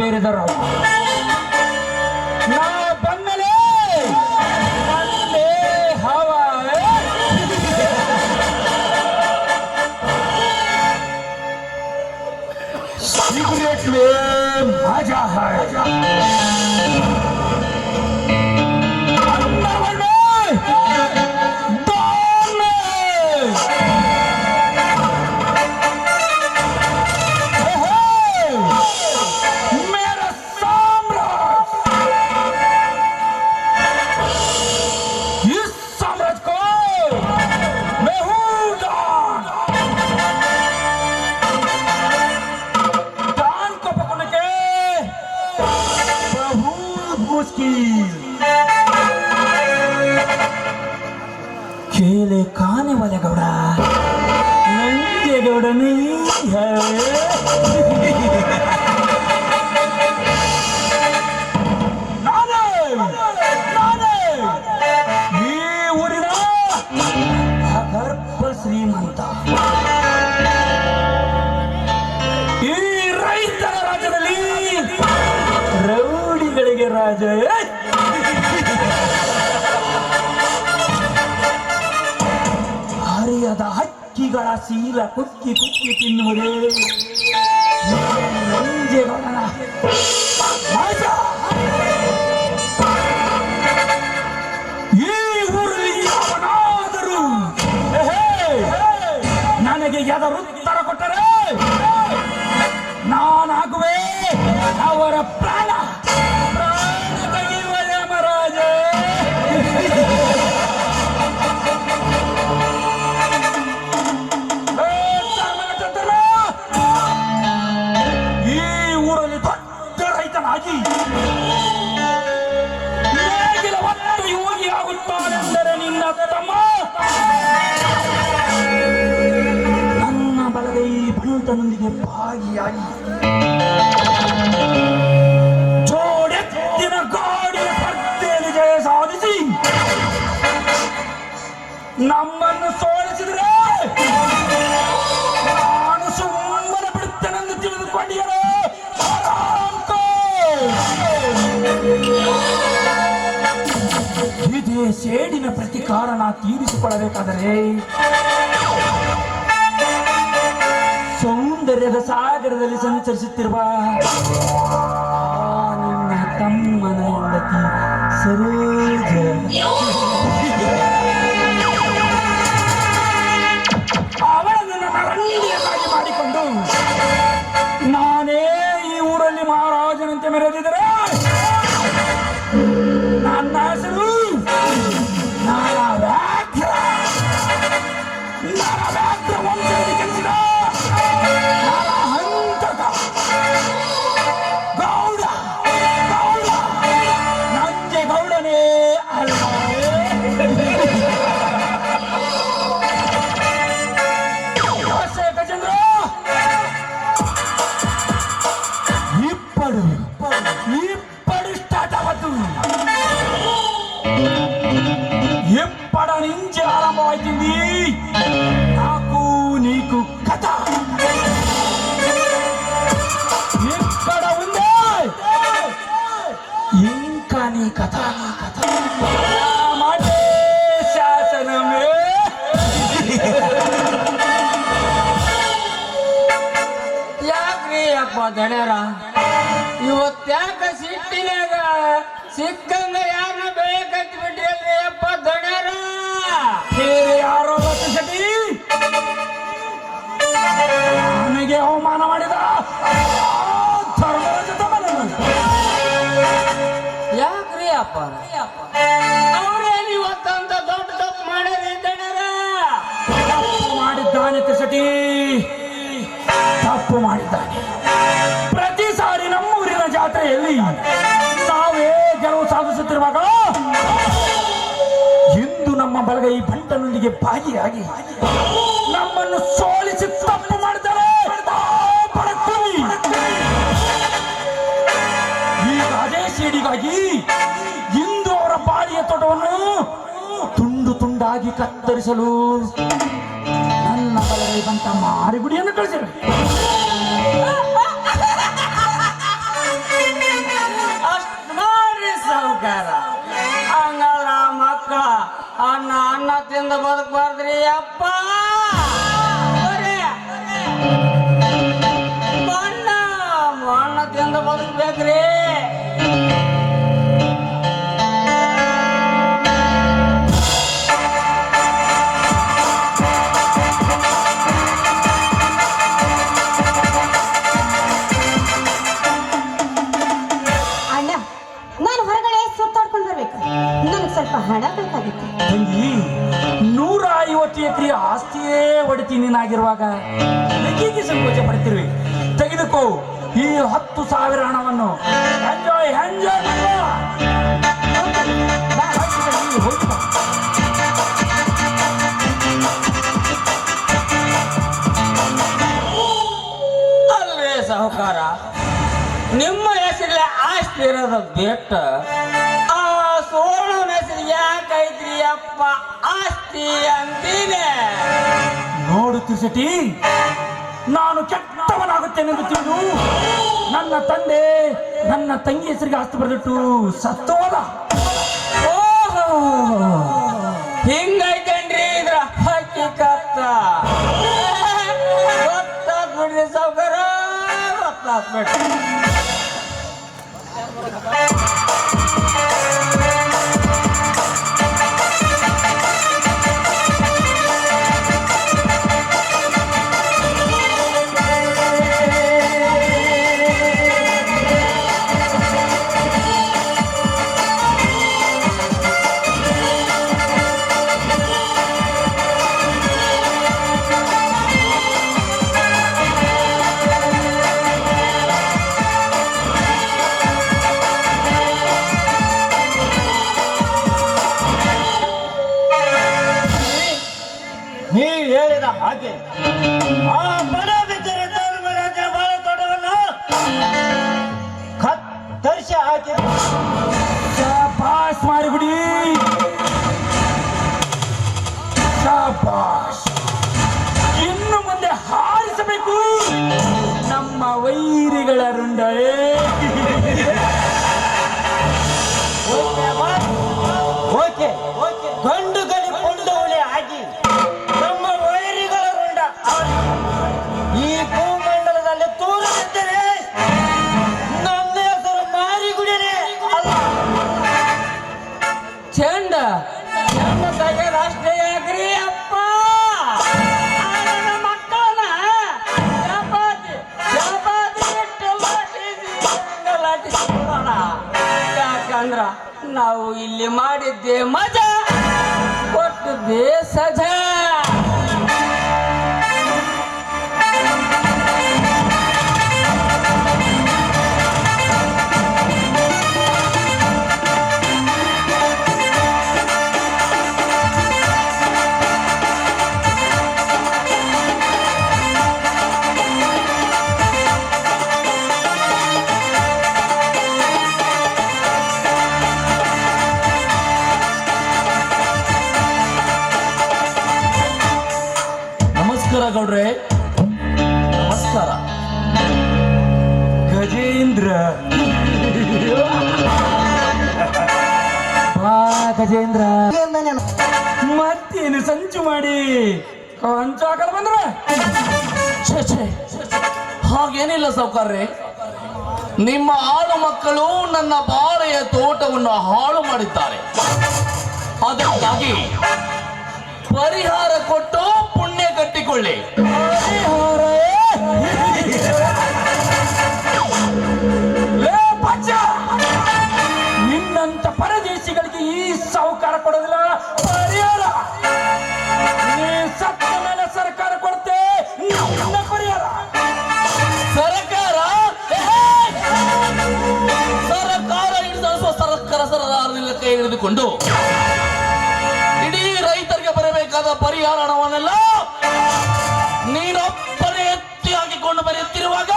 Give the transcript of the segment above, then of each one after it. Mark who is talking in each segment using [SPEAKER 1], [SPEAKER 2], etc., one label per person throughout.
[SPEAKER 1] ಮೇರಿದರು. ನಾ ಬಂದಲೇ ಹವಾ सिगरेट में मजा है. अंदर में दाल में मेरा साम्राज्य, इस साम्राज्य को मैं हूँ डॉन. खेले खाने वाले गौड़ा नंगे गौड़ा नहीं है. नाने नाने ಈ ಊರಿನ ಅಗರ್ಭ ಶ್ರೀಮಂತ, ಈ ರೈತರ ರಾಜ್ಯದಲ್ಲಿ ರೌಡಿಗಳಿಗೆ ರಾಜ. ಹರಿಯದ ಹಕ್ಕಿಗಳ ಶೀಲ ಕುಕ್ಕಿ ಕುಕ್ಕಿ ತಿನ್ನುವುದೇ ನಂಜೇಗೌಡನ ರಾಜ. ಈ ಊರಲ್ಲಿ ಯಾವನಾದರೂ ನನಗೆ ಎದರು ಉತ್ತರ ಕೊಟ್ಟರೆ ನಾನಾಗುವೆ ಅವರ ಪ್ರಾಣ ತೆಗೆಯುವ ಯಮರಾಜ. ಈ ಊರಲ್ಲಿ ದೊಡ್ಡ ರೈತನಾಗಿ ನೇಗಿಲ ಹೊತ್ತು ಯೋಗಿ ಆಗುತ್ತಾನೆಂದರೆ ನಿನ್ನ ತಮ್ಮ ನನ್ನ ಬಲಗೈ ಬಂಟನೊಂದಿಗೆ ಭಾಗಿಯಾಗಿ ಜೋಡೆತ್ತಿನ ಗಾಡಿಯ ಸ್ಪರ್ಧೆಯಲ್ಲಿ ಜಯ ಸಾಧಿಸಿ ನಮ್ಮನ್ನು ಸೋಲಿಸಿದರೆ ನಾನು ಸುಮ್ಮನೆ ಬಿಡುತ್ತೇನೆಂದು ತಿಳಿದುಕೊಂಡಿಯರು. ಇದೇ ಸೇಡಿನ ಪ್ರತಿಕಾರನ ತೀರಿಸಿಕೊಳ್ಳಬೇಕಾದರೆ ಸೌಂದರ್ಯದ ಸಾಗರದಲ್ಲಿ ಸಂಚರಿಸುತ್ತಿರುವ ನಿನ್ನ ತಮ್ಮನ ಹೆಂಡತಿ ಸರೋಜ ಅವಳನ್ನು ನನ್ನ ರಂಡಿಯನ್ನಾಗಿ ಮಾಡಿಕೊಂಡು ನಾನೇ ಈ ಊರಲ್ಲಿ ಮಹಾರಾಜನಂತೆ ಮೆರೆದಿದ್ದರೆ ನನ್ನ ಹೆಸರು ನರವ್ಯಾಘ್ರ ವಂಶದಲ್ಲಿ ಕೆಲಸಿದ ನರಹಂತಕ ಗೌಡ ಗೌಡ ನಂಜೇಗೌಡನೇ ಅಲ್ಲವೇ. ಗಜೇಂದ್ರ ಇಪ್ಪಡು ಸ್ಟಾರ್ಟ್ ಆವತ್ತು ಎಪ್ಪಡ ನಿಂಚೆ ಆರಂಭವಾಯ್ತಿಂದಿ నాకు నీకు కథ ఎక్కడ ఉంది ఇంకా నీ కథ మాటే శాసనమే.
[SPEAKER 2] ಯಾಕ್ರಿ ಅಪ್ಪ ದಣ್ಯಾರ ಇವತ್ತ್ಯಾಕ ಸಿಟ್ಟಿನಾಗ ಸಿಕ್ಕಂಗ ಯಾರನ್ನ ಬೇಕಂತ ಬಿಟ್ರಿ ಅಪ್ಪ ದಣ್ಯಾರ?
[SPEAKER 1] ಯಾರೋ ಶೆಟ್ಟಿ ನನಗೆ ಅವಮಾನ ಮಾಡಿದ ಧರ್ಮದ ಜೊತೆ
[SPEAKER 2] ಯಾಕ್ರಿ ಅಪ್ಪ ಅವ್ರೇನು ಇವತ್ತಂತ ದೊಡ್ಡ ತಪ್ಪು ಮಾಡ್ಯಾರಿ ದಣ್ಯಾರ?
[SPEAKER 1] ತಪ್ಪು ಮಾಡಿದ್ದಾನೆ ಶೆಟ್ಟಿ, ತಪ್ಪು ಮಾಡಿದ್ದಾನೆ. ಪ್ರತಿ ಸಾರಿ ನಮ್ಮೂರಿನ ಜಾತ್ರೆಯಲ್ಲಿ ನಾವೇ ಗೆಲುವು ಸಾಧಿಸುತ್ತಿರುವಾಗ ಇಂದು ನಮ್ಮ ಬಲಗೈ ಬಂಟನೊಂದಿಗೆ ಭಾಗಿಯಾಗಿ ನಮ್ಮನ್ನು ಸೋಲಿಸಿ ತಪ್ಪು ಮಾಡಿದ್ದಾರೆ. ಈಗ ಅದೇ ಸೇಡಿಗಾಗಿ ಇಂದು ಅವರ ಬಾಡಿಯ ತೋಟವನ್ನು ತುಂಡು ತುಂಡಾಗಿ ಕತ್ತರಿಸಲು ನನ್ನ ಬಲಗೈ ಬಂಟ ಮಾರಿಗುಡಿಯನ್ನು ಕಳಿಸಿದರು.
[SPEAKER 2] ಸಾವುಕಾರ. ಹಂಗಾದ್ರ ಆ ಮಕ್ಕಳ ಅನ್ನ ತಿಂದು ಬದುಕಬಾರ್ದ್ರಿ ಅಪ್ಪ. ಬರೀ ಮಣ್ಣ ತಿಂದು ಬದುಕ್ಬೇಕ್ರಿ.
[SPEAKER 3] ಸ್ವಲ್ಪ ಹಣ ಬೇಕಾಗಿತ್ತು
[SPEAKER 1] ತಂಗಿ. 150 ಎಕರೆ ಆಸ್ತಿಯೇ ಒಡತಿ ನೀನಾಗಿರುವಾಗ ಲಗಿಗೆ ಸಂಕೋಚ ಪಡ್ತಿರುವೆ. ತೆಗೆದುಕೋ ಈ 10,000 ಹಣವನ್ನು. ಎಂಜಾಯ್ ಎಂಜಾಯ್
[SPEAKER 2] ಅಲ್ವೇ ಸಾಹುಕಾರ, ನಿಮ್ಮ ಹೆಸರಲ್ಲಿ ಆಸ್ತಿ ಇರೋದು ಬೆಟ್ಟ, ಆ ಸೋಣನ ಹೆಸರು ಯಾಕೈತ್ರಿ ಅಪ್ಪ ಆಸ್ತಿ ಅಂತೀನಿ.
[SPEAKER 1] ನೋಡು ತಿರುಸಟಿ, ನಾನು ಕೆಟ್ಟವನಾಗುತ್ತೇನೆಂದು ತಿಳಿದು ನನ್ನ ತಂದೆ ನನ್ನ ತಂಗಿ ಹೆಸರಿಗೆ ಆಸ್ತಿ ಬರೆದಿಟ್ಟು ಸತ್ತೋದ.
[SPEAKER 2] ಓಹೋ, ಹಿಂಗೈತೇನ್ರಿ ಇದ್ರ ಹಕ್ಕಿಕತ್ತ. ಗೊತ್ತಾಗ್ಬಿಡ್ರಿ ಸಾವುಕಾರ, ಗೊತ್ತಾಗ್ಬಿಡ್ರಿ.
[SPEAKER 4] ನೀವು ಹೇಳಿದ ಹಾಗೆ ಆ ಬಡ ಬಿದ್ದರೆ ಧರ್ಮರಾಜ ಬಾಳ ತೋಟವನ್ನು ಕತ್ತರಿಸಿ ಹಾಕಿ
[SPEAKER 1] ಶಾಬಾಷ್ ಮಾರಿಗುಡಿ, ಶಾಬಾಷ್. ಇನ್ನು ಮುಂದೆ ಹಾರಿಸಬೇಕು ನಮ್ಮ ವೈರಿಗಳ ರುಂಡೇ.
[SPEAKER 4] ಓಕೆ ಗಂಡು ಗಲಿ ಕೊಂಡವಳೆ ಆಗಿ ನಮ್ಮ ವೈರಿಗಳ ರುಂಡ ಈ ಭೂಮಂಡಲದಲ್ಲಿ ತೋರಿಸಿದ್ದರೆ ನನ್ನ ಹೆಸರು ಮಾರಿಗುಡಿನೇ ಅಲ್ಲ.
[SPEAKER 2] ಚಂಡ ತೆಗೆದ ಅಷ್ಟೇ ಯಾಕ್ರಿ ಅಪ್ಪ. ನನ್ನ ಮಕ್ಕಳನ್ನ ಚಪಾತಿ ಇಟ್ಟು ಲಾಟಿಸಿಕೊಳ್ಳೋಣ. ಯಾಕಂದ್ರ ನಾವು ಇಲ್ಲಿ ಮಾಡಿದ್ದೆ ಮಜಾ, ಕೊಟ್ಟದ್ದೇ ಸಜಾ.
[SPEAKER 1] ನಮಸ್ಕಾರ ಗೌಡ್ರೆ, ನಮಸ್ಕಾರ. ಗಜೇಂದ್ರ ಬಾ ಗಜೇಂದ್ರ. ಮತ್ತೇನು ಸಂಚು ಮಾಡಿ ಕೊಂಚಾಕಲ್ ಬಂದ್ರ?
[SPEAKER 5] ಹಾಗೇನಿಲ್ಲ ಸಾವುಕಾರ್ರೆ, ನಿಮ್ಮ ಆಳು ಮಕ್ಕಳು ನನ್ನ ಬಾಳೆಯ ತೋಟವನ್ನು ಹಾಳು ಮಾಡಿದ್ದಾರೆ. ಅದಕ್ಕಾಗಿ ಪರಿಹಾರ ಕೊಟ್ಟು ಪುಣ್ಯ ಕಟ್ಟಿಕೊಳ್ಳಿ.
[SPEAKER 1] ಲೇ ಬಚ್ಚ, ನಿನ್ನಂತ ಪರದೇಶಿಗಳಿಗೆ ಈ ಸಾಹುಕಾರ ಕೊಡೋದಿಲ್ಲ ಪರಿಹಾರ. ನೀ ಸತ್ತ ಮೇಲೆ ಸರ್ಕಾರ ಕೊಡುತ್ತೆ ನಿನ್ನ ಪರಿಹಾರ.
[SPEAKER 5] ಸರ್ಕಾರ ಹಿಡಿದಳಿಸುವ ಸರ್ಕಾರದಿಂದ ಕೈ ಹಿಡಿದುಕೊಂಡು ಇಡೀ ರೈತರಿಗೆ ಬರಬೇಕಾದ ಪರಿಹಾರ ಹಣವನ್ನೆಲ್ಲ ನೀನೊಬ್ಬನೇ ಎತ್ತಿ ಹಾಕಿಕೊಂಡು ಬರೆಯುತ್ತಿರುವಾಗ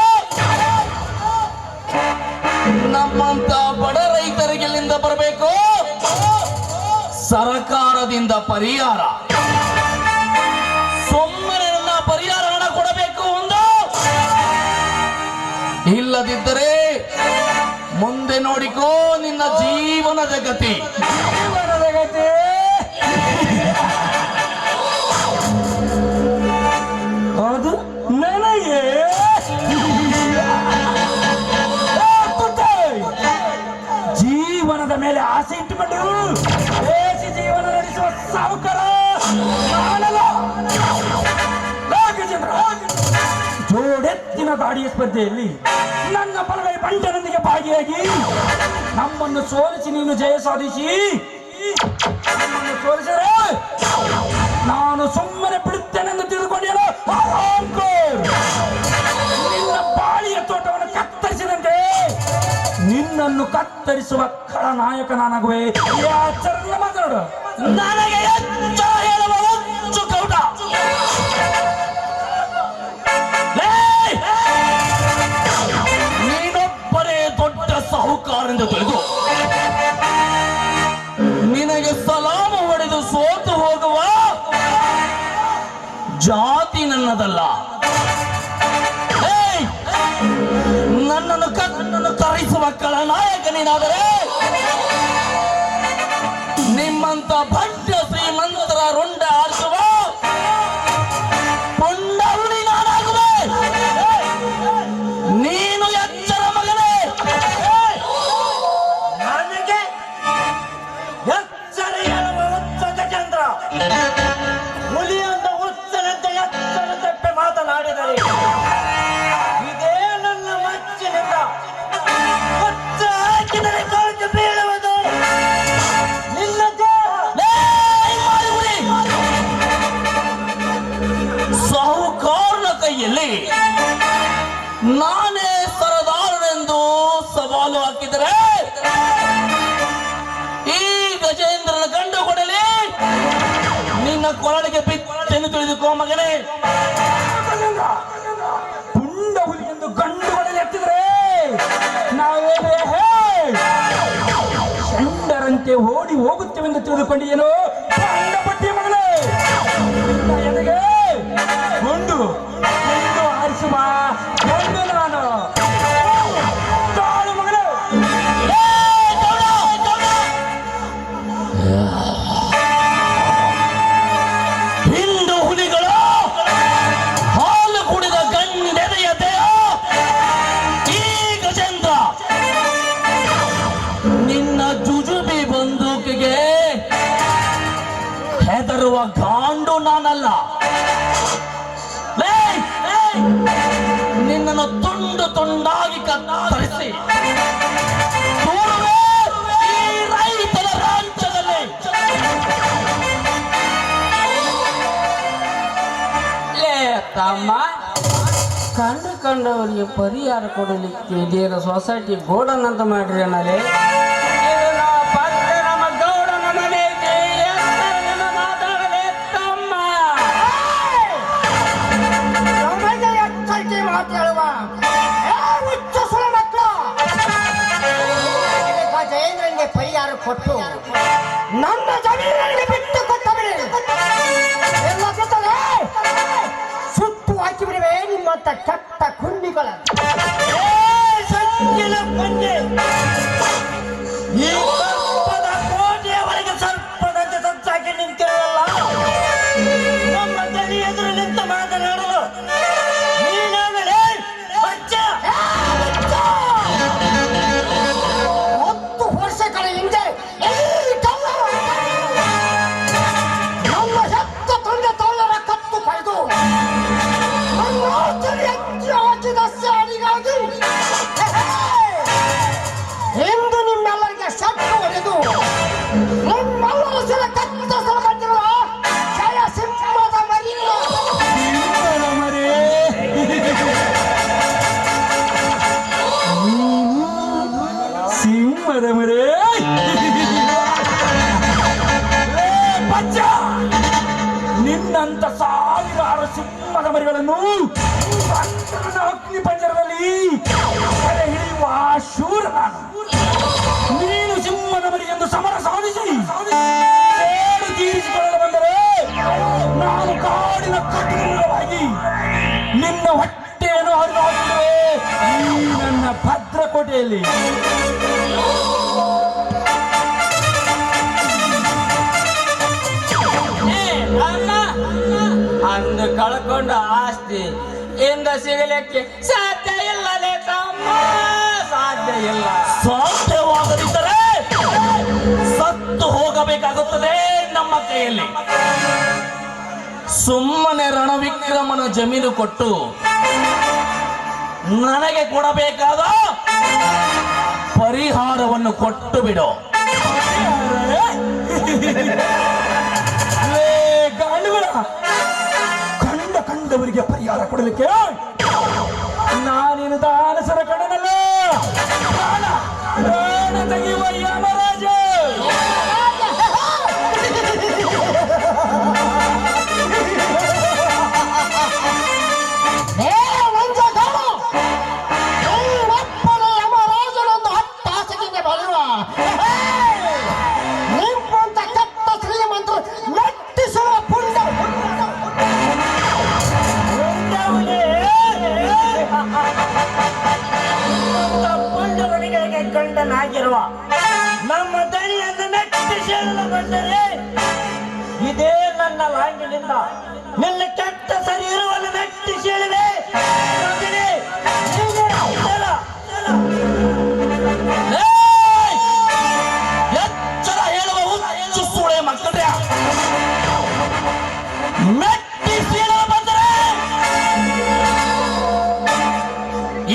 [SPEAKER 5] ನಮ್ಮಂತ ಬಡ ರೈತರಿಗೆ ಎಲ್ಲಿಂದ ಬರಬೇಕು? ಸರ್ಕಾರದಿಂದ ಪರಿಹಾರ. ಸುಮ್ಮನೆ ನನ್ನ ಪರಿಹಾರ ಹಣ ಕೊಡಬೇಕು ಒಂದು, ಇಲ್ಲದಿದ್ದರೆ ಮುಂದೆ ನೋಡಿಕೋ ನಿನ್ನ ಜೀವನದ ಗತಿ.
[SPEAKER 1] ಜೀವನದ ಗತಿ ಅದು ನನಗೆ ಜೀವನದ ಮೇಲೆ ಆಸೆ ಇಟ್ಟುಕೊಂಡು ದೇಶಿ ಜೀವನ ನಡೆಸುವ ಸಾಹುಕಾರ ನಾನಲ್ಲ. ರಾಘವೇಂದ್ರ, ಜೋಡೆತ್ತಿನ ಗಾಡಿಯ ಸ್ಪರ್ಧೆಯಲ್ಲಿ ನನ್ನ ಬಲಗೈ ಬಂಟನೊಂದಿಗೆ ಭಾಗಿಯಾಗಿ ನಮ್ಮನ್ನು ಸೋಲಿಸಿ ನೀನು ಜಯ ಸಾಧಿಸಿ ನಮ್ಮನ್ನು ಸೋಲಿಸಿದರೆ ನಾನು ಸುಮ್ಮನೆ ಬಿಡುತ್ತೇನೆಂದು ತಿಳಿದುಕೊಂಡೇನು. ನಿನ್ನ ಬಾಳಿಯ ತೋಟವನ್ನು ಕತ್ತರಿಸಿದಂತೆ ನಿನ್ನನ್ನು ಕತ್ತರಿಸುವ ಖಳನಾಯಕ ನಾನಾಗುವೆ. ಆಚರಣೆ ಮಾತಾಡು.
[SPEAKER 5] ನನಗೆ ಎಚ್ಚರ ಹೇಳುವ ಹುಚ್ಚು ಕೌಟ. ನೀನೊಬ್ಬರೇ ದೊಡ್ಡ ಸಾಹುಕಾರರೆಂದು ತಿಳಿದು ನಿನಗೆ ಸಲಾಮ ಹೊಡೆದು ಸೋತು ಹೋಗುವ ಜಾತಿ ನನ್ನದಲ್ಲ. ನನ್ನನ್ನು ತರಿಸುವ ಖಳನಾಯಕ ನೀನಾದರೆ ನಿಮ್ಮಂತ ಭಟ್ಟ ಶ್ರೀಮಂತರ ರುಂಡ ಆರಿಸುವ ಪುಂಡಹುಲಿ ನಾನಾಗುವೆ. ನೀನು ಎಚ್ಚರ ಮಗನೇ.
[SPEAKER 4] ನನಗೆ ಎಚ್ಚರ ಹೇಳುವ ಹುಚ್ಚ ಗಜೇಂದ್ರ, ಹುಲಿಯೊಂದ ಹುಚ್ಚನಂತೆ ಎಚ್ಚರ ತಪ್ಪೆ ಮಾತನಾಡಿದರೆ ಇದೇ ನನ್ನ ಮಚ್ಚಿನಿಂದ ಹುಚ್ಚ ಹಾಕಿದರೆ ಕಳೆದು ಬೀಳುವುದು ನಿನ್ನ ದೇಹ.
[SPEAKER 5] ಸಾಹುಕಾರನ ಕೈಯಲ್ಲಿ ನಾನೇ ಸರದಾರನೆಂದು ಸವಾಲು ಹಾಕಿದರೆ ಈ ಗಜೇಂದ್ರನ ಗಂಡು ಕೊಡಲಿ ನಿನ್ನ ಕೊರಳಿಗೆ ಬಿತ್ತೆಂದು ತಿಳಿದುಕೋ ಮಗನೇ.
[SPEAKER 1] ಪುಂಡ ಹುಲಿ ಎಂದು ಗಂಡುಗಳಲ್ಲಿ ಎತ್ತಿದ್ರೆ ನಾವೇನೇ ಚಂಡರಂತೆ ಓಡಿ ಹೋಗುತ್ತೇವೆಂದು ತಿಳಿದುಕೊಂಡಿಯೇನು ಪಂಡ ಪಟ್ಟಿ ಮಗಳೇ. ನಿನ್ನ ಎದೆಗೆ ಗುಂಡು ಆರಿಸುವ ಗಂಡು ನಾನು. ತಾಳು ಮಗಳೇ.
[SPEAKER 5] ಹಿಂಡು ಹುಲಿಗಳು ಹಾಲು ಕುಡಿದ ಗಂಡೆದೆಯ ದೇಹ ಈ ಗಜೇಂದ್ರ. ನಿನ್ನ ಜುಜುಬಿ ಬಂದೂಕಿಗೆ ಹೆದರುವ ಗಾಂಡು ನಾನಲ್ಲ. ನಿನ್ನನ್ನು ತುಂಡು ತುಂಡಾಗಿ ಕತ್ತರಿಸಿ ದೂರವೇ ಈ ರೈತರ ರಾಜ್ಯದಲ್ಲಿ.
[SPEAKER 2] ಲೇ ತಮ್ಮ, ಕಂಡವರಿಗೆ ಪರಿಹಾರ ಕೊಡಲಿಕ್ಕೆ ಇದೇನ ಸೊಸೈಟಿ ಗೋಡನ್ ಅಂತ ಮಾಡ್ರಿ ಅನ್ನಲೇ. ನಮ್ಮ ಗೌಡನ ಮನೆ ಐತಿ. ಎತ್ತರದಿಂದ ಮಾತಾಡಲೇ ತಮ್ಮ.
[SPEAKER 4] ನಮಗೆ ಎಚ್ಚರಿಕೆ ಮಾತಾಡುವ ಹುಚ್ಚ ಸುಳ ಮಕ್ಕಳು. ಗಜೇಂದ್ರನಿಗೆ ಪರಿಹಾರ ಕೊಟ್ಟು ನನ್ನ ಜಮೀನಿಗೆ ಬಿಟ್ಟು ಕೊಟ್ಟಬಿಡಿ. ಎಲ್ಲ ಗೊತ್ತದೆ, ಸುಟ್ಟು ಹಾಕಿ ಬಿಡುವೆ ನಿಮ್ಮಂತ ಕೆಟ್ಟ ಕುಂಡಿಗಳ. ಈ ಸರ್ಪದ ಕೋಟೆಯವರೆಗೆ ಸರ್ಪದಂತೆ ಸಜ್ಜಾಗಿ ನಿಂತಿರಲ್ಲ. ನಮ್ಮ ತಲೆ ಎದುರು ನಿಂತು ಮಾತನಾಡಲು ನೀನಾಗಲೇ ಬಚ್ಚ. 10 ವರ್ಷಗಳ ಹಿಂದೆ ಈ ಕಳ್ಳರು ನಮ್ಮ ಹೆತ್ತ ತಂದೆ ತಾಯಿಯರ ಕತ್ತು ಪಡೆದು ನನ್ನ ಆಸ್ತಿಯಲ್ಲಿ ಎತ್ತಿ ಹಾಕಿದ ಸ್ಯಾರಿಗಾಗಿ ಇಂದು ನಿಮ್ಮೆಲ್ಲರಿಗೆ ಶಕ್ತಿ ಹೊಡೆದು ನಿಮ್ಮೆಲ್ಲರ ಸಿಲ ಕತ್ತರಿಸಲು ಬಂದಿರುವ ಜಯ ಸಿಂಹದ ಮರಿ.
[SPEAKER 1] ಸಿಂಹದ ಮರೆ. ಬಚ್ಚ, ನಿನ್ನಂತ ಸಾವಿರಾರು ಸಿಂಹದ ಮರಿಗಳನ್ನು ಅಗ್ನಿ ಪಂಜರದಲ್ಲಿ ಸೆರೆ ಹಿಡಿಯುವ ಶೂರ ನಾನು. ನೀನು ಸಿಂಹದ ಮರಿ ಎಂದು ಸಮರ ಸಾಧಿಸಿ ಸೇಡು ತೀರಿಸಿಕೊಳ್ಳಲು ಬಂದರೆ ನಾನು ಕಾಡಿನ ಕಠಿಣವಾಗಿ ನಿನ್ನ ಹೊಟ್ಟೆಯನ್ನು ಹರಿದು ಹಾಕಿದರೆ ನನ್ನ ಭದ್ರ ಕೋಟೆಯಲ್ಲಿ.
[SPEAKER 2] ಅಮ್ಮ ಅಂದು ಕಳ್ಕೊಂಡ ಆಸ್ತಿ ಇಂದ ಸಿಗಲಿಕ್ಕೆ ಸಾಧ್ಯ ಇಲ್ಲಲೇ ತಮ್ಮ, ಸಾಧ್ಯ ಇಲ್ಲ.
[SPEAKER 5] ಸಾಧ್ಯವಾಗದಿದ್ದರೆ ಸತ್ತು ಹೋಗಬೇಕಾಗುತ್ತದೆ ನಮ್ಮ ಕೈಯಲ್ಲಿ. ಸುಮ್ಮನೆ ರಣವಿಕ್ರಮನ ಜಮೀನು ಕೊಟ್ಟು ನನಗೆ ಕೊಡಬೇಕಾದ ಪರಿಹಾರವನ್ನು ಕೊಟ್ಟು ಬಿಡು.
[SPEAKER 1] ಗಾಂಡುಗಳ ಕಂಡವರಿಗೆ ಪರಿಹಾರ ಕೊಡಲಿಕ್ಕೆ ನಾನೇನು ದಾನಸರ ಕಣ್ಣನಲ್ಲ, ಪ್ರಾಣ ತೆಗೆಯುವ ಯಮರಾಜ.
[SPEAKER 2] ಗಂಡನಾಗಿರುವ ನಮ್ಮ ದಣಿಯನ್ನು ಮೆಟ್ಟಿಸಲು ಬಂದರೆ ಇದೇ ನನ್ನ ಲಾಂಗಿನಿಂದ ನಿನ್ನ ಕೆಟ್ಟ ಶರೀರವನ್ನು ಮೆಟ್ಟಿಸೇಳುವೆ.
[SPEAKER 5] ಎಚ್ಚರ ಹೇಳುವ ಹುಚ್ಚು ಸೂಳೆ ಮಕ್ಕಳೇ, ಮೆಟ್ಟಿ ಸೀಳಲು ಬಂದರೆ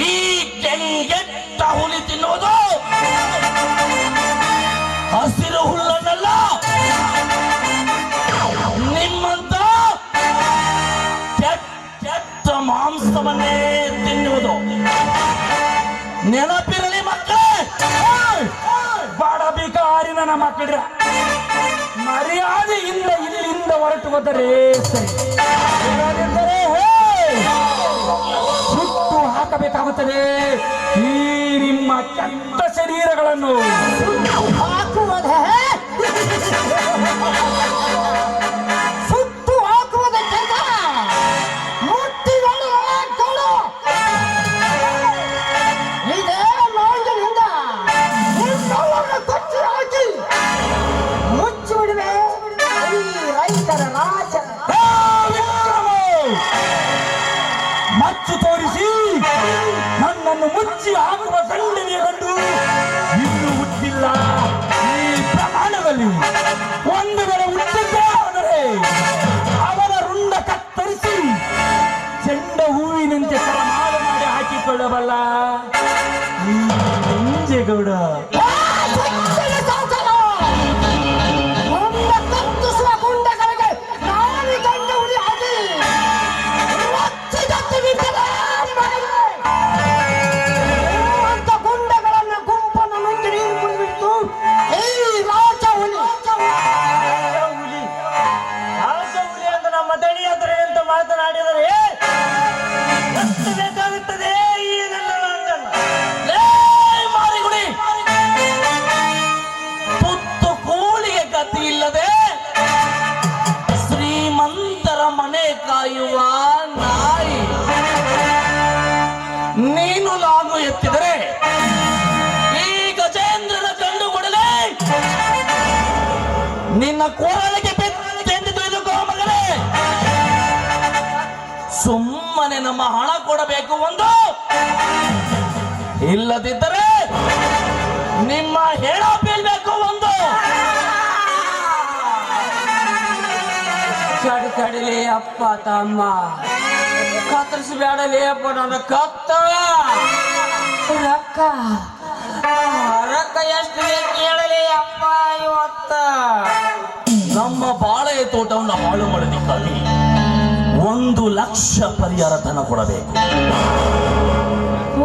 [SPEAKER 5] ಈ ಕೆಂಗೆಟ್ಟ ಹುಲಿ ತಿನ್ನುವುದು ಹಸಿರು ಹುಲ್ಲನ್ನಲ್ಲ, ನಿಮ್ಮಂತ ಕೆಟ್ಟ ಮಾಂಸವನ್ನೇ ತಿನ್ನುವುದು. ನೆನಪಿರಲಿ ಮಕ್ಕಳೇ.
[SPEAKER 1] ಬಾಡ ಬಿಕಾರಿ ನನ್ನ ಮಕ್ಕಳ ಮರ್ಯಾದೆಯಿಂದ ಇಲ್ಲಿಂದ ಹೊರಟು ಹೋದರೆ ಸರಿ, ಇಲ್ಲದಿದ್ದರೆ ಸುಟ್ಟು ಹಾಕಬೇಕಾಗುತ್ತದೆ ಈ ನಿಮ್ಮ ಕೆಟ್ಟ ಶರೀರಗಳನ್ನು.
[SPEAKER 4] ಹಾಕುವುದೇ ಸುಟ್ಟು ಹಾಕುವುದಕ್ಕಿಂತ ಮುಟ್ಟಿಗಳು ಇದೇ ಲಾಂಗಿನಿಂದ ನಿಮ್ಮವರನ್ನು ಕೊಚ್ಚಿ ಹಾಕಿ ಮುಚ್ಚಿ ಬಿಡುವೆ ಈ ರೈತರ ರಾಜ.
[SPEAKER 1] ಮಚ್ಚು ತೋರಿಸಿ ನನ್ನನ್ನು ಮುಚ್ಚಿ ಹಾಕುವ ಗಂಡನಿಗೆ ಗಂಡು ಇನ್ನೂ ಹುಟ್ಟಿಲ್ಲ ಈ ಪ್ರಮಾಣದಲ್ಲಿ. ಒಂದು ವೇಳೆ ಹುಟ್ಟಿದ್ದೇ ಆದರೆ ಅವನ ರುಂಡ ಕತ್ತರಿಸಿ ಚೆಂಡ ಹೂವಿನಂತೆ ಸರಮಾಲೆ ಮಾಡಿ ಹಾಕಿಕೊಳ್ಳಬಲ್ಲ ಈ ನಂಜೇಗೌಡ.
[SPEAKER 4] ಕತ್ತಿಸುವ ಗುಂಡಗಳಿಗೆ ನಾನು ಗಂಡ ಹುಡಿ ಹಾಕಿ ಗುಂಡಗಳನ್ನು ಗುಂಪನ್ನು ನುಂಗಿ ನೀರು ಕುಡಿಬಿಟ್ಟು ಈ ರಾಜ ಹುಲಿ
[SPEAKER 2] ಅಂತ ನಮ್ಮ ದಣಿ ಹತ್ರ ಎಂತ ಮಾತನಾಡಿದರೆ ಎಷ್ಟು ಬೇಕಾಗುತ್ತದೆ ಈ ನನ್ನ ಲಾಂಗನ್ನು.
[SPEAKER 5] ಮಾರಿಗುಡಿ ತುತ್ತು ಕೂಳಿಗೆ ಗತಿ ಇಲ್ಲದೆ ಶ್ರೀಮಂತರ ಮನೆ ಕಾಯುವ ನಾಯಿ. ನೀನು ಲಾಗು ಎತ್ತಿದರೆ ಈ ಗಜೇಂದ್ರನ ಕಂಡು ಕೊಡಲೇ ನಿನ್ನ ಕೋರಳಿಗೆ ಬೆತ್ತೆಂದು ತಿಳಿದುಕೋ ಮಗನೇ. ಸುಮ್ಮನೆ ನಮ್ಮ ಹಣ ಕೊಡಬೇಕು ಒಂದು, ಇಲ್ಲದಿದ್ದರೆ ನಿಮ್ಮ ಹೇಳ ಬೀಳ್ಬೇಕು ಒಂದು.
[SPEAKER 2] ಕಡಿಲಿ ಅಪ್ಪ ತಮ್ಮ ಕತ್ತರಿಸಬೇಡಲಿ ಅಪ್ಪ ನನ್ನ ಕತ್ತ. ರೊಕ್ಕ ರೊಕ್ಕ ಎಷ್ಟು ಬೇಕು ಕೇಳಲಿ ಅಪ್ಪ ಇವತ್ತ.
[SPEAKER 5] ನಮ್ಮ ಬಾಳೆಯ ತೋಟವನ್ನು ಹಾಳು ಮಾಡೋದಕ್ಕಾಗಿ 1 ಲಕ್ಷ ಪರಿಹಾರ ಧನ ಕೊಡಬೇಕು.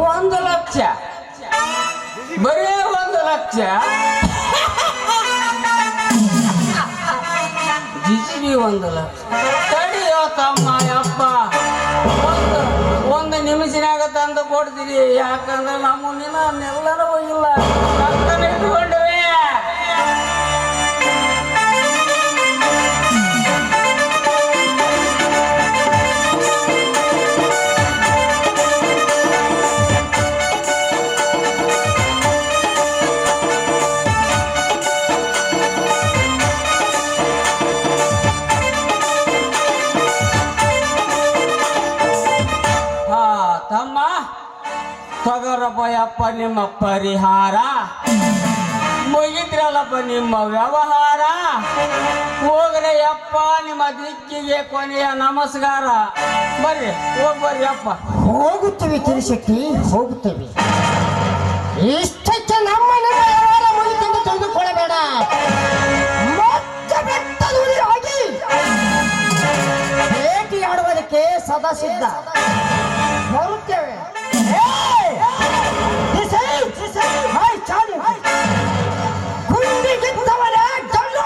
[SPEAKER 2] 1 ಲಕ್ಷ, ಬರೀ 1 ಲಕ್ಷ. ಜಿಜಿಬಿ 1 ಲಕ್ಷ ತಡಿಯೋ ತಮ್ಮ ಯಪ್ಪ. ಒಂದು ನಿಮಿಷನಾಗ ತಂದು ಕೊಡ್ತೀರಿ, ಯಾಕಂದ್ರೆ ನಮ್ಮ ನಿನ್ನೆಲ್ಲರೂ ಹೋಗಿಲ್ಲ ಇಟ್ಕೊಂಡ್ವಿ. ತಮ್ಮ ತಗೋರಪ್ಪ ಯಪ್ಪ ನಿಮ್ಮ ಪರಿಹಾರ, ಮುಗಿದ್ರಲ್ಲಪ್ಪ ನಿಮ್ಮ ವ್ಯವಹಾರ, ಹೋಗ್ರೆ ಯಪ್ಪ ನಿಮ್ಮ ದಿಕ್ಕಿಗೆ ಕೊನೆಯ ನಮಸ್ಕಾರ. ಬರ್ರಿ ಬರ್ರಿ ಅಪ್ಪ.
[SPEAKER 4] ಹೋಗುತ್ತೇವೆ ತಿರುಶೆಟ್ಟಿ, ಹೋಗುತ್ತೇವೆ. ಇಷ್ಟಕ್ಕೆ ನಮ್ಮ ವ್ಯವಹಾರ ಮುಗಿತೆಂದು ತಿಳಿದುಕೊಳ್ಳಬೇಡ. ಮತ್ತೆ ಬೆಟ್ಟದೂರಿಯಾಗಿ ಭೇಟಿಯಾಡುವುದಕ್ಕೆ ಸದಾ ಸಿದ್ಧ. ಬರುತ್ತೇವೆ. ಗುಂಡಿಗಿದ್ದವನೇ ಗಂಡು,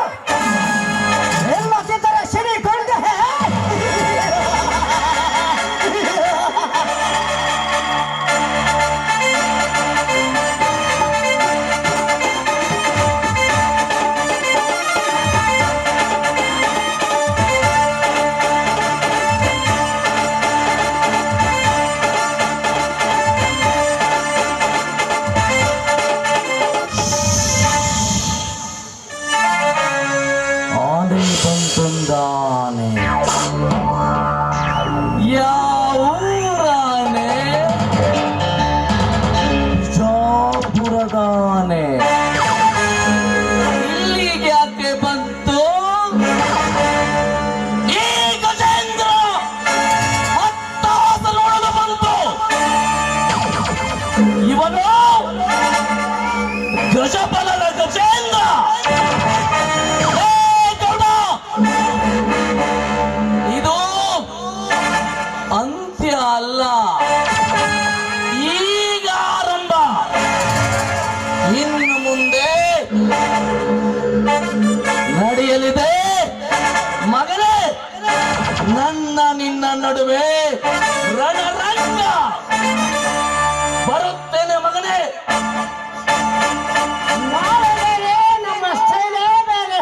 [SPEAKER 4] ಎಲ್ಲದಿದ್ದರೆ ಸಿರಿ ಗಂಡು.
[SPEAKER 5] ಆನೆ ಬಂತಂದಾನೆ, ಯಾವೂರಾನೆ? ಬಿಜಾಪುರದಾನೆ. ಇಲ್ಲಿಗೆ ಯಾಕೆ ಬಂತು ಈ ಗಜೇಂದ್ರ? ಹತ್ತಾಸನೊಳಗೆ ಬಂತು. ಇವನು ಗಜಬಲದ ಗಜೇಂದ್ರ. ಇದು ಅಂತ್ಯ ಅಲ್ಲ, ಈಗ ಆರಂಭ. ಇನ್ನು ಮುಂದೆ ನಡೆಯಲಿದೆ ಮಗನೇ ನನ್ನ ನಿನ್ನ ನಡುವೆ ರಣರಂಗ. ಬರುತ್ತೇನೆ ಮಗನೇ.
[SPEAKER 4] ನಮ್ಮ ಸ್ಟೈಲೇ ಬೇರೆ.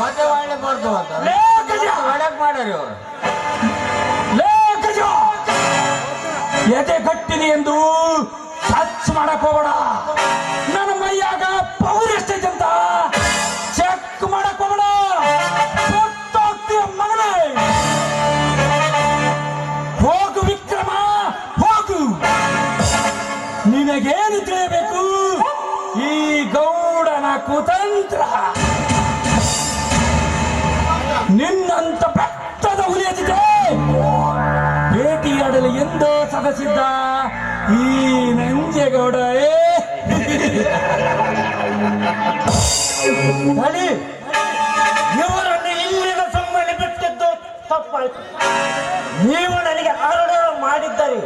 [SPEAKER 2] ಮತ್ತೆ ಒಳ್ಳೆ ಬರ್ದು ಅಂತ ಒಳಗ್ ಮಾಡ್ರಿ ಅವ್ರು.
[SPEAKER 1] ಎದೆ ಗಟ್ಟಿದೆ ಎಂದು ಟಚ್ ಮಾಡಕ್ ಹೋಗೋಣ. ನನ್ನ ಮೈಯಾಗ ಪವರ್ ಎಷ್ಟೈತೆ ಅಂತ ಚೆಕ್ ಮಾಡಕ್ ಹೋಗೋಣ. ಗೊತ್ತಾಗ್ತೀಯ ಮಗನೇ. ಹೋಗು ವಿಕ್ರಮ, ಹೋಗು. ನಿನಗೇನು ತಿಳಿಯಬೇಕು ಈ ಗೌಡನ ಕುತಂತ್ರ? ನಿನ್ನಂತ ಬೆಟ್ಟದ ಹುಲಿಯದಿದೆ ಭೇಟಿಯಾಡಲು ಎಂದೋ ಸದಸಿದ್ದ ಈ ನಂಜೇಗೌಡ.
[SPEAKER 4] ಇವರನ್ನು ಇಲ್ಲಿನ ಸುಮ್ಮನೆ ಬಿಟ್ಟಿದ್ದು ತಪ್ಪಾಯ್ತು. ನೀವು ನನಗೆ ಮರ್ಡರ್ ಮಾಡಿದ್ದರೆ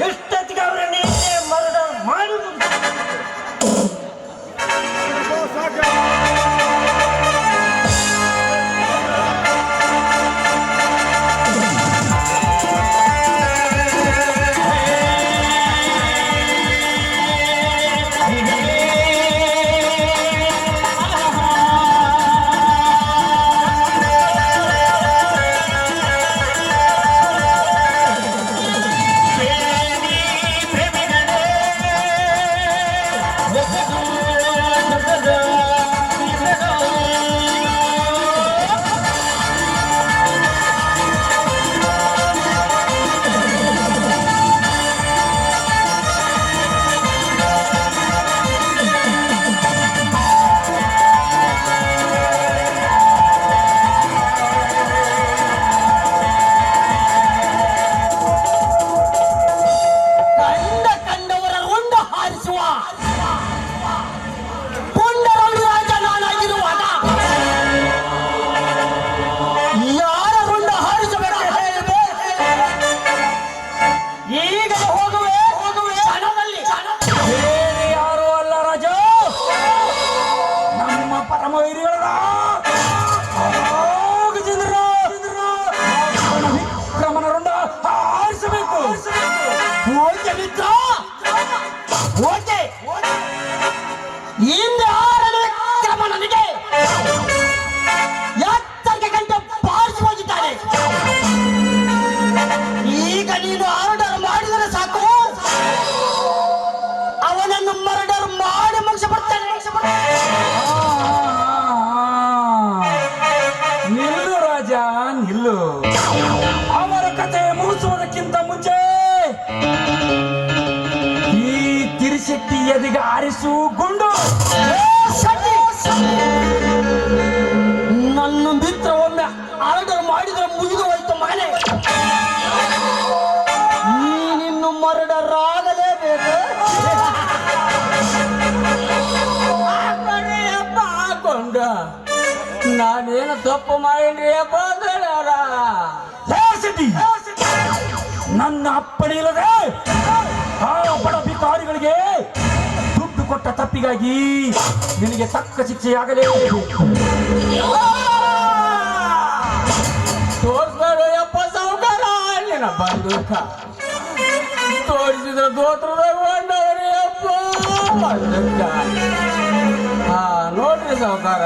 [SPEAKER 4] ಇಷ್ಟೊತ್ತಿಗೆ ಅವರನ್ನು ಇಲ್ಲೇ ಮರ್ಡರ್ ಮಾಡಿ ಹಿಂದೆ ಆರನೇ ಕ್ರಮ ನನಗೆ ಎತ್ತರಕ್ಕೆ ಗಂಟೆ ಬಾರಿಸಿ ಹೋಗಿದ್ದಾನೆ. ಈಗ ನೀನು ಆರ್ಡರ್ ಮಾಡಿದರೆ ಸಾಕು, ಅವನನ್ನು ಮರ್ಡರ್ ಮಾಡಿ ಮುಗಿಸಬರ್ತಾನೆ.
[SPEAKER 1] ಹಾರಿಸು ಗುಂಡು.
[SPEAKER 2] ನನ್ನ ಮಿತ್ರ ಒಮ್ಮೆ ಆರ್ಡರ್ ಮಾಡಿದ್ರೆ ಮುಗಿದು ಹೋಯ್ತು ಮಗನೇ. ನೀನಿನ್ನು ಮರ್ಡರ್ ಆಗಲೇಬೇಕು. ಹಾಕೊಂಡು ನಾನೇನು ತಪ್ಪು ಮಾಡಿನ್ರಿ ಅಪ್ಪ
[SPEAKER 1] ನನ್ನ ಅಪ್ಪಣೆ ಇಲ್ಲದೆ ಆ ಬಡ ಭಿಕಾರಿಗಳಿಗೆ ದುಡ್ಡು ಕೊಟ್ಟ ತಪ್ಪಿಗಾಗಿ ನಿನಗೆ ತಕ್ಕ ಶಿಕ್ಷೆಯಾಗಲೇ.
[SPEAKER 2] ತೋರಿಸ್ಬೇಡ ಯಪ್ಪ ಸಾವುಕಾರ ನಿನ್ನ ಬಂದೂಕ ತೋರಿಸಿದ್ರೆ ದೋತ್ರದಾಗ ಹೊಂಡವ್ರಿ ಅಪ್ಪ ಬಂದೂಕ. ನೋಡ್ರಿ ಸಾವುಕಾರ,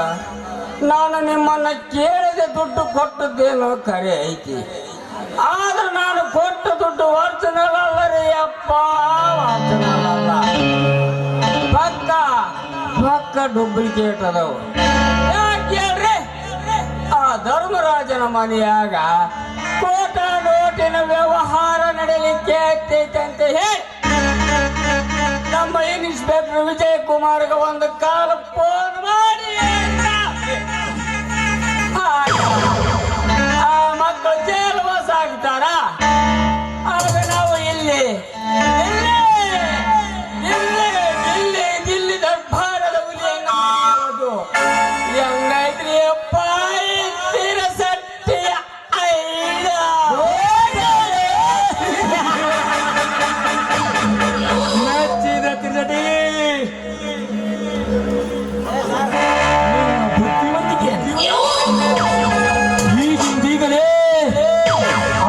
[SPEAKER 2] ನಾನು ನಿಮ್ಮನ್ನ ಕೇಳದೆ ದುಡ್ಡು ಕೊಟ್ಟದ್ದೇನೋ ಕರೆ ಐತಿ, ಆದ್ರೆ ನಾನು ಕೊಟ್ಟ ದುಡ್ಡು ಒರಿಜಿನಲ್ ಅಲ್ಲರಿ ಅಪ್ಪ, ಒರಿಜಿನಲ್ ಅಲ್ಲ. ಪಕ್ಕ ಡೂಪ್ಲಿಕೇಟ್ ಅದಾವು. ಯಾಕೆ ಹೇಳ್ರಿ, ಆ ಧರ್ಮರಾಜನ ಮನೆಯಾಗ ಕೋಟ ನೋಟಿನ ವ್ಯವಹಾರ ನಡೆಯಲಿಕ್ಕೆ ಆಗ್ತೈತೆ ಅಂತ ಹೇಳಿ ನಮ್ಮ ಇನ್ಸ್ಪೆಕ್ಟರ್ ವಿಜಯ್ ಕುಮಾರ್ಗೆ ಒಂದು ಕಾಲ ಫೋನ್ ಮಾಡಿ ಆ ಮಕ್ಕಳು ಜೈಲು ವಾಸ ಆಗ್ತಾರ. ಆಗ ನಾವು ಇಲ್ಲಿ ದಿಲ್ಲಿ ದರ್ಬಾರದ ಹುಲಿಯನ್ನು ಮಾಡೋದು ಹೆಂಗೈತ್ರಿ ಅಪ್ಪ ತೀರ ಸತ್ಯ ಐದ
[SPEAKER 1] ಮೆಚ್ಚಿದ ಕಿರೀಟಿ. ಬುದ್ಧಿವಂತಿಕೆ ಈಗಿಂದೀಗಲೇ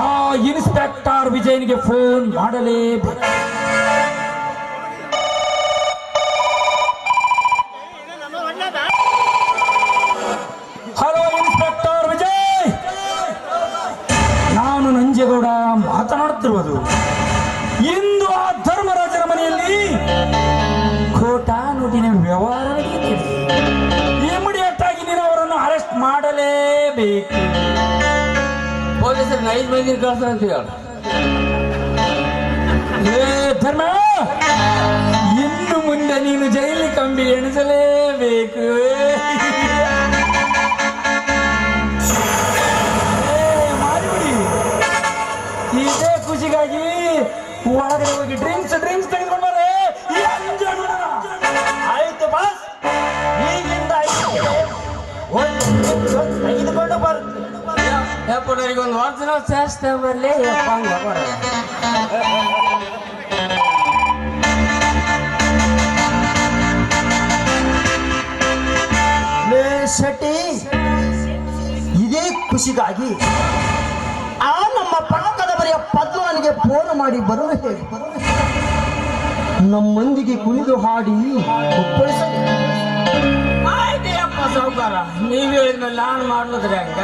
[SPEAKER 1] ಆ ಇನ್ಸ್ಪೆಕ್ಟರ್ ವಿಜಯನಿಗೆ ಫೋನ್ ಮಾಡಲೇಬೇಕು. ಹಲೋ ಇನ್ಸ್ಪೆಕ್ಟರ್ ವಿಜಯ್, ನಾನು ನಂಜೇಗೌಡ ಮಾತನಾಡುತ್ತಿರುವುದು. ಇಂದು ಆ ಧರ್ಮರಾಜನ ಮನೆಯಲ್ಲಿ ಕೋಟಾನುಟಿನ ವ್ಯವಹಾರ ನಡೆಯುತ್ತಿದೆ. ಇಮಿಡಿಯೇಟ್ ಆಗಿ ನೀನು ಅವರನ್ನು ಅರೆಸ್ಟ್ ಮಾಡಲೇಬೇಕು.
[SPEAKER 2] ಪೊಲೀಸರು 5 ಮಂದಿ ಕಳ್ಸ ಅಂತ ಹೇಳ.
[SPEAKER 1] ಧರ್ಮ, ಇನ್ನು ಮುಂದೆ ನೀನು ಜೈಲಿ ಕಂಬಿ ಎಣಿಸಲೇಬೇಕು. ಮಾಡಿಬಿಡಿ. ಇದೇ ಖುಷಿಗಾಗಿ ಒಳಗಡೆ ಹೋಗಿ ಡ್ರಿಂಕ್ಸ್ ತೆಗೆದುಕೊಂಡು ಬರ್ರೆ.
[SPEAKER 4] ಆಯ್ತು ಬಾಸ್, ಈಗಿಂದ ತೆಗೆದುಕೊಂಡು ಬರುತ್ತೆ.
[SPEAKER 2] ಯಪ್ಪ ನನಗೊಂದು ಒರಿಜಿನಲ್ ಸೇರಿಸ್ತೇ ಬರಲಿ ಯಪ್ಪ ಹಂಗ
[SPEAKER 4] ಶೆಟ್ಟಿ, ಇದೇ ಖುಷಿಗಾಗಿ ಆ ನಮ್ಮ ಪಕ್ಕದ ಬರೆಯ ಪದ್ಮನಿಗೆ ಫೋನ್ ಮಾಡಿ ಬರುವ ಹೇಳಿ ನಮ್ಮೊಂದಿಗೆ ಕುಣಿದು ಹಾಡಿ ಒಪ್ಪಳಿಸಲಿ.
[SPEAKER 2] ಆಯ್ತು ಯಪ್ಪ ಸಾವುಕಾರ, ನೀವು ಹೇಳಿದ್ಮೇಲೆ ನಾನು ಮಾಡ್ಲಿದ್ರೆ ಹಂಗ.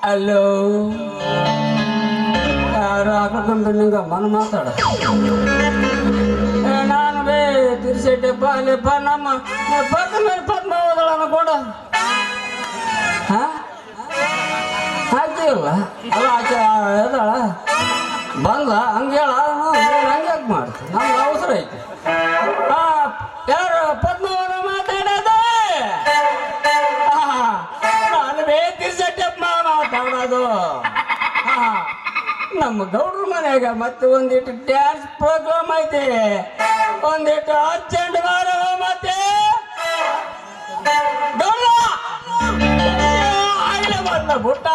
[SPEAKER 2] ಹಲೋ, ಯಾರು ಹಾಕೊಂಡ್ರೆ ನಿಂಗ ಮನ ಮಾತಾಡ. ನಾನು ಬೇ ತಿರ್ಸೆಟ್ಟಪ್ಪ ಅಲ್ಲಪ್ಪ ನಮ್ಮ ಪಕ್ಕ ಮೇಲೆ ಪದ್ಮ ಹೋದಳ ಕೊಡ. ಹಾಕಿಲ್ಲ ಅಲ್ಲ, ಆಕೆ ಹೇಳ್ದಾಳ ಬಂದ ಹಂಗೆ ಹೇಳ, ಹಂಗೆ ಯಾಕೆ ಮಾಡ್ತೀವಿ, ನಮ್ಗೆ ಅವಸರ ಐತಿ. ಯಾರು ಪದ್ಮವನ ಮಾತಾಡೋದು? ನಾನು ಬೇ ತಿರ್ಸೆಟ್ಟಪ್ಪ ಮಾತಾಡೋದು. ನಮ್ಮ ಗೌಡ್ರ ಮನೆಯಾಗ ಮತ್ತೆ ಒಂದಿಟ್ಟು ಡ್ಯಾನ್ಸ್ ಪ್ರೋಗ್ರಾಮ್ ಐತಿ, ಒಂದಿಟ್ಟು ಅರ್ಜೆಂಟ್ ಮಾಡೋ ಮತ್ತೆ ಗೌಡ ಆಗಲೇ ಬಂದ ಬುಟ್ಟ.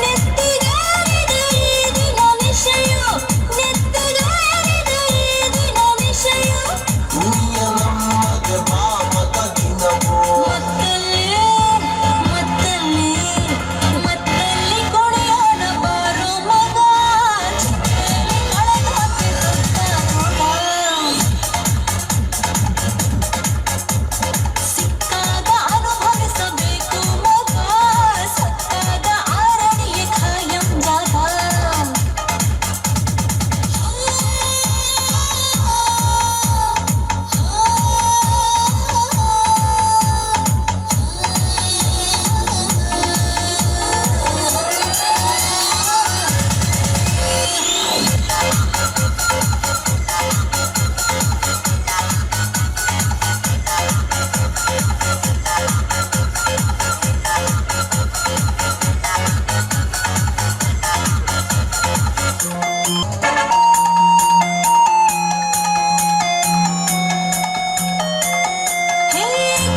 [SPEAKER 6] ನೆತ್ತಿಗೇರಿದ ಈ ದಿನ ನಿಶಯ ನೆತ್ತಿಗೇರಿದ ಈ ದಿನ ನಿಶಯ ಮತ್ತಲ್ಲಿ ಮತ್ತಲ್ಲಿ ಕುಣಿಯೋಣ ಬಾರೋ ಮಗ ಚಿಕ್ಕಲಿ ಸಿಕ್ಕಾಗ ಅನುಭವಿಸಬೇಕು ಮಗ ಸತ್ತಾಗ ಆರಣಿಯ ಖಾಯಂ ಜಾಗ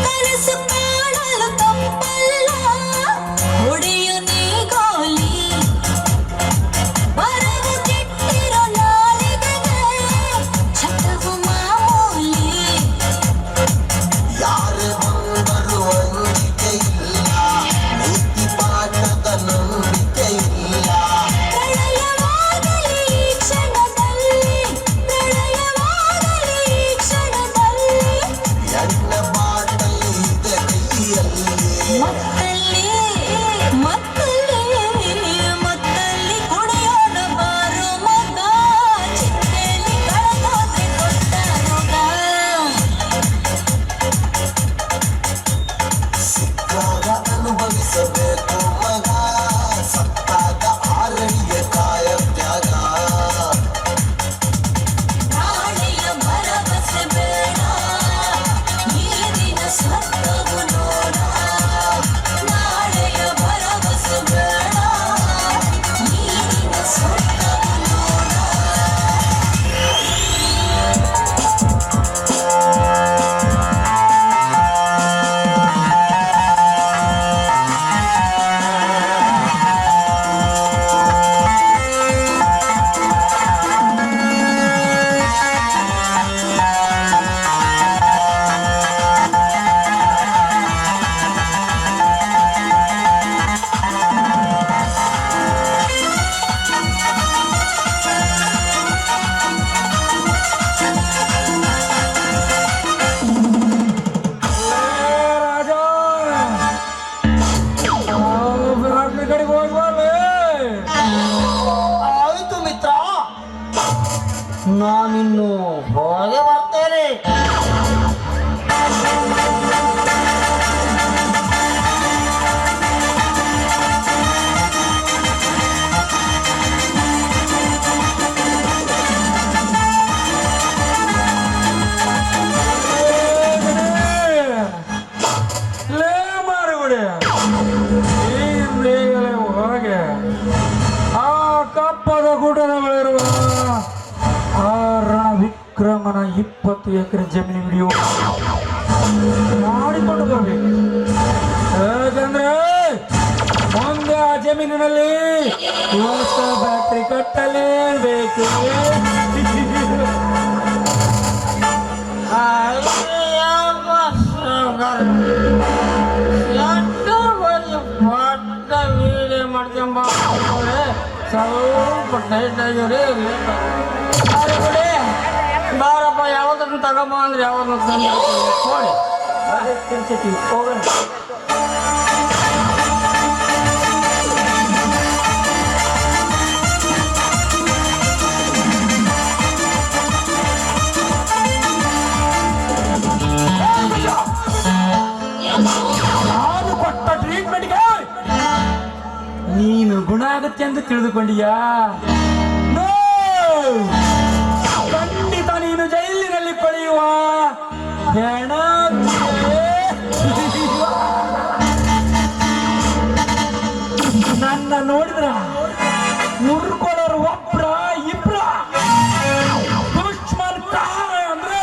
[SPEAKER 6] ಕನಸು ಕಾಣಲು ತಪ್ಪಲ್ಲ ಹೊಡೆಯು ನೀ ಗೋಲಿ ಬರವು ಕೆಟ್ಟಿರೋ ನಾಲಿಗೆಗೆ ಚಟವು ಮಾಮೂಲಿ ಪ್ರಳಯವಾಗಲಿ ಈ ಕ್ಷಣದಲ್ಲಿ ಪ್ರಳಯವಾಗಲಿ ಈ ಕ್ಷಣದಲ್ಲಿ ಮತ್ತಲ್ಲಿ ಕುಣಿಯೋಣ ಬಾರೋ ಮಗ ಚಿಟ್ಟೆಲಿ ಕಳೆದೋದ್ರೆ ದೊಡ್ಡ ರೋಗ
[SPEAKER 7] ಅನುಭವಿಸಬೇಕು ಮಗ ಸತ್ತಾಗ ಆರಣಿಯ ಕಾಯ ತ್ಯಾಗ
[SPEAKER 6] ನಾಳೆಯ ಭರವಸೆ ಬೇಡ ಈ ದಿನ ಸ್ವರ್ಗವು ನೋಡ ನಾಳೆಯ ಭರವಸೆ ಬೇಡ ಈ ದಿನ ಸ್ವರ್ಗವು ನೋಡ
[SPEAKER 1] ರಾಜ ಫ್ಯಾಕ್ಟ್ರಿ ಕಡೆಗೆ ಹೋಗ್ಬಾರ್ದು.
[SPEAKER 4] ಆಯ್ತು ಮಿತ್ರ ನಾನಿನ್ನು ಹೋಗಿ ಬರ್ತೇನೆ
[SPEAKER 1] ಲೇ ಮಾರುಗುಡಿ ಈಗಲೇ ಹೊರಗೆ ಆ ಕಪ್ಪದ ಗುಡ್ಡದಗಳಿರುವ ಆ ರಣವಿಕ್ರಮನ 20 ಎಕರೆ ಜಮೀನು ವಿಡಿಯೋ ಮಾಡಿಕೊಂಡು ಬರ್ಬೇಕು. ಯಾಕಂದ್ರೆ ಮುಂದೆ ಆ ಜಮೀನಿನಲ್ಲಿ ಹೊಸ ಫ್ಯಾಕ್ಟ್ರಿ ಕಟ್ಟಲೇಬೇಕು.
[SPEAKER 2] ಮಾಡ್ಕೊಂಬ ಸ್ವಲ್ಪ ಟೈಟ್ ಆಗಿರಿ ಬಾರಪ್ಪ ಯಾವ್ದನ್ನು ತಗೊಂಬ ಅಂದ್ರೆ ಯಾವ್ದನ್ನು ನೋಡಿ
[SPEAKER 1] ಹೋಗೋಣ. ನಾನು ಕೊಟ್ಟ ಟ್ರೀಟ್ಮೆಂಟ್ಗೆ ನೀನು ಗುಣ ಆಗುತ್ತೆ ಎಂದು ತಿಳಿದುಕೊಂಡಿಯಾ? No! ಖಂಡಿತ ನೀನು ಜೈಲಿನಲ್ಲಿ ಕೊಳೆಯುವ ಹೆಣ. ನನ್ನ ನೋಡಿದ್ರ ಮುರ್ಕೊಳ್ಳೋರು ಒಬ್ರ ಇಬ್ರ ದುಶ್ಮನ್ ಕಾಲ ಅಂದ್ರೆ